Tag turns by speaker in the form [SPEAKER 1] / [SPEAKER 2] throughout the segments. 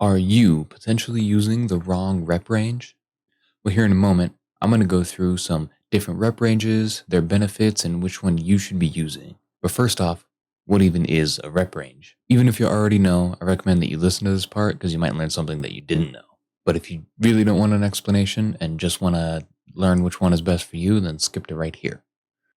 [SPEAKER 1] Are you potentially using the wrong rep range? Well, here in a moment, I'm going to go through some different rep ranges, their benefits, and which one you should be using. But first off, what even is a rep range? Even if you already know, I recommend that you listen to this part because you might learn something that you didn't know. But if you really don't want an explanation and just want to learn which one is best for you, then skip to right here.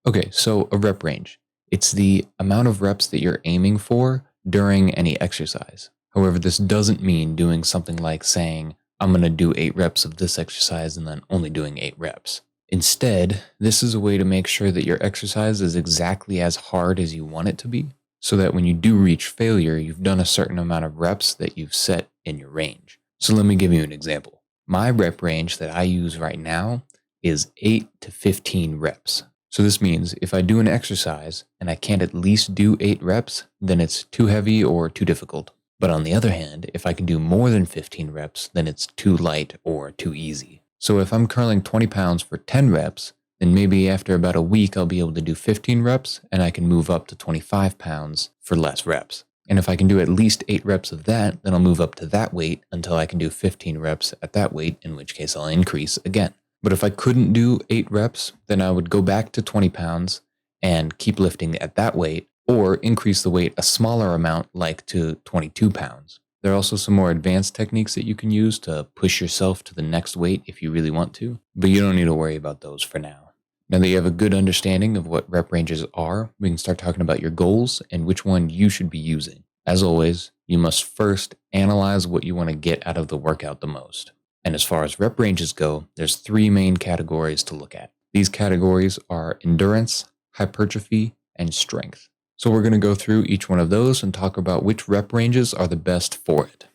[SPEAKER 1] Okay, so a rep range. It's the amount of reps that you're aiming for during any exercise. However, this doesn't mean doing something like saying, I'm going to do 8 reps of this exercise and then only doing 8 reps. Instead, this is a way to make sure that your exercise is exactly as hard as you want it to be, so that when you do reach failure, you've done a certain amount of reps that you've set in your range. So let me give you an example. My rep range that I use right now is 8 to 15 reps. So this means if I do an exercise and I can't at least do 8 reps, then it's too heavy or too difficult. But on the other hand, if I can do more than 15 reps, then it's too light or too easy. So if I'm curling 20 pounds for 10 reps, then maybe after about a week I'll be able to do 15 reps and I can move up to 25 pounds for less reps. And if I can do at least 8 reps of that, then I'll move up to that weight until I can do 15 reps at that weight, in which case I'll increase again. But if I couldn't do 8 reps, then I would go back to 20 pounds and keep lifting at that weight, or increase the weight a smaller amount, like to 22 pounds. There are also some more advanced techniques that you can use to push yourself to the next weight if you really want to, but you don't need to worry about those for now. Now that you have a good understanding of what rep ranges are, we can start talking about your goals and which one you should be using. As always, you must first analyze what you want to get out of the workout the most. And as far as rep ranges go, there's 3 main categories to look at. These categories are endurance, hypertrophy, and strength. So we're going to go through each one of those and talk about which rep ranges are the best for it.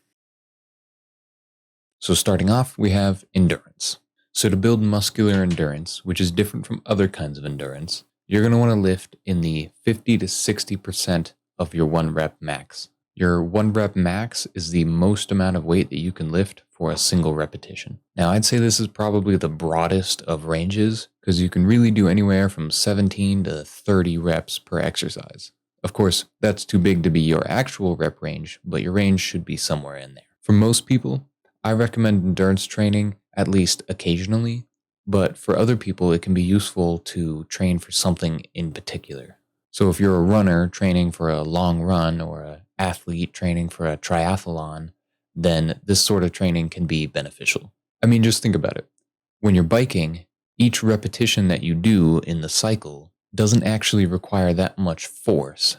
[SPEAKER 1] So starting off, we have endurance. So to build muscular endurance, which is different from other kinds of endurance, you're going to want to lift in the 50 to 60% of your 1 rep max. Your 1 rep max is the most amount of weight that you can lift for a single repetition. Now, I'd say this is probably the broadest of ranges because you can really do anywhere from 17 to 30 reps per exercise. Of course, that's too big to be your actual rep range, but your range should be somewhere in there. For most people, I recommend endurance training at least occasionally, but for other people, it can be useful to train for something in particular. So if you're a runner training for a long run or an athlete training for a triathlon, then this sort of training can be beneficial. I mean, just think about it. When you're biking, each repetition that you do in the cycle doesn't actually require that much force.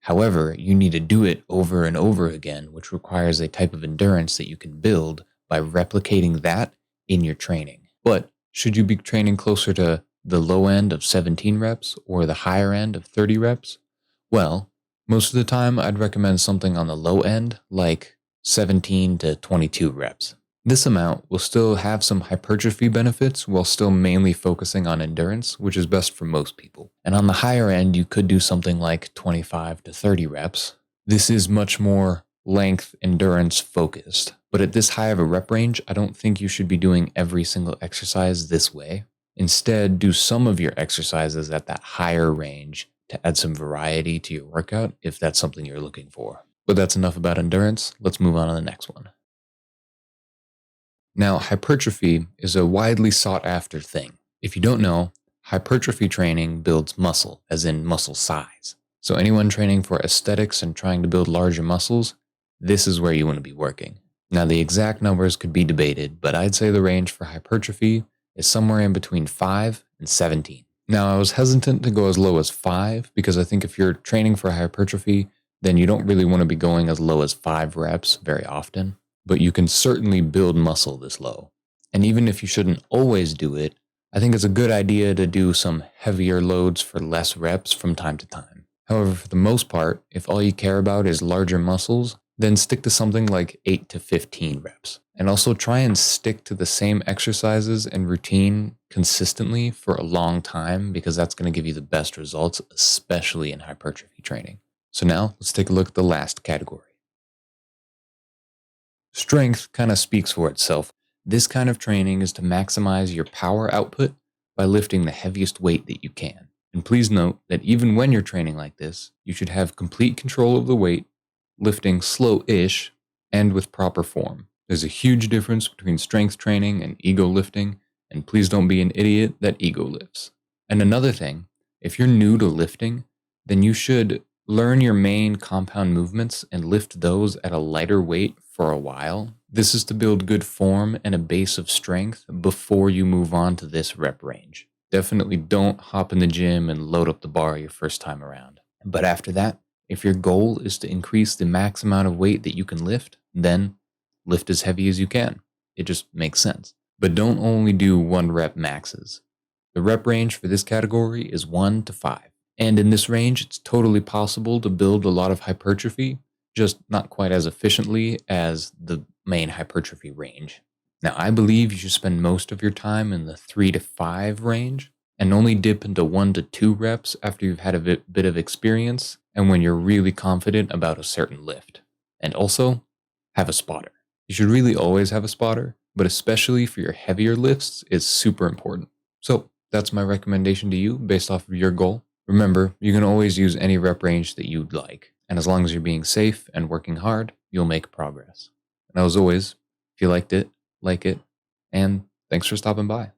[SPEAKER 1] However, you need to do it over and over again, which requires a type of endurance that you can build by replicating that in your training. But should you be training closer to the low end of 17 reps or the higher end of 30 reps? Well, most of the time I'd recommend something on the low end, like 17 to 22 reps. This amount will still have some hypertrophy benefits while still mainly focusing on endurance, which is best for most people. And on the higher end, you could do something like 25 to 30 reps. This is much more length endurance focused. But at this high of a rep range, I don't think you should be doing every single exercise this way. Instead, do some of your exercises at that higher range to add some variety to your workout if that's something you're looking for. But that's enough about endurance. Let's move on to the next one. Now, hypertrophy is a widely sought after thing. If you don't know, hypertrophy training builds muscle, as in muscle size. So anyone training for aesthetics and trying to build larger muscles, this is where you want to be working. Now, the exact numbers could be debated, but I'd say the range for hypertrophy is somewhere in between 5 and 17. Now, I was hesitant to go as low as 5 because I think if you're training for hypertrophy, then you don't really want to be going as low as 5 reps very often. But you can certainly build muscle this low. And even if you shouldn't always do it, I think it's a good idea to do some heavier loads for less reps from time to time. However, for the most part, if all you care about is larger muscles, then stick to something like 8 to 15 reps. And also try and stick to the same exercises and routine consistently for a long time because that's going to give you the best results, especially in hypertrophy training. So now let's take a look at the last category. Strength kind of speaks for itself. This kind of training is to maximize your power output by lifting the heaviest weight that you can. And please note that even when you're training like this, you should have complete control of the weight, lifting slow-ish, and with proper form. There's a huge difference between strength training and ego lifting, and please don't be an idiot that ego lifts. And another thing, if you're new to lifting, then you should learn your main compound movements and lift those at a lighter weight for a while. This is to build good form and a base of strength before you move on to this rep range. Definitely don't hop in the gym and load up the bar your first time around. But after that, if your goal is to increase the max amount of weight that you can lift, then lift as heavy as you can. It just makes sense. But don't only do 1 rep maxes. The rep range for this category is 1 to 5. And in this range, it's totally possible to build a lot of hypertrophy, just not quite as efficiently as the main hypertrophy range. Now, I believe you should spend most of your time in the 3 to 5 range and only dip into 1 to 2 reps after you've had a bit of experience and when you're really confident about a certain lift. And also, have a spotter. You should really always have a spotter, but especially for your heavier lifts, it's super important. So that's my recommendation to you based off of your goal. Remember, you can always use any rep range that you'd like, and as long as you're being safe and working hard, you'll make progress. And as always, if you liked it, like it, and thanks for stopping by.